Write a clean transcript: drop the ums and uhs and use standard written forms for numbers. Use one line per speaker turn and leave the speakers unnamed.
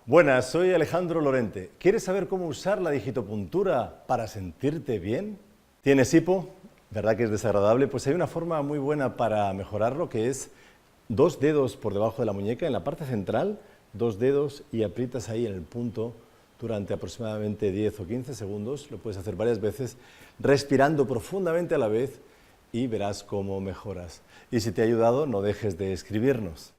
Buenas, soy Alejandro Lorente. ¿Quieres saber cómo usar la digitopuntura para sentirte bien? ¿Tienes hipo? ¿Verdad que es desagradable? Pues hay una forma muy buena para mejorarlo, que es 2 dedos por debajo de la muñeca, en la parte central, 2 dedos y aprietas ahí en el punto durante aproximadamente 10 o 15 segundos. Lo puedes hacer varias veces, respirando profundamente a la vez y verás cómo mejoras. Y si te ha ayudado, no dejes de escribirnos.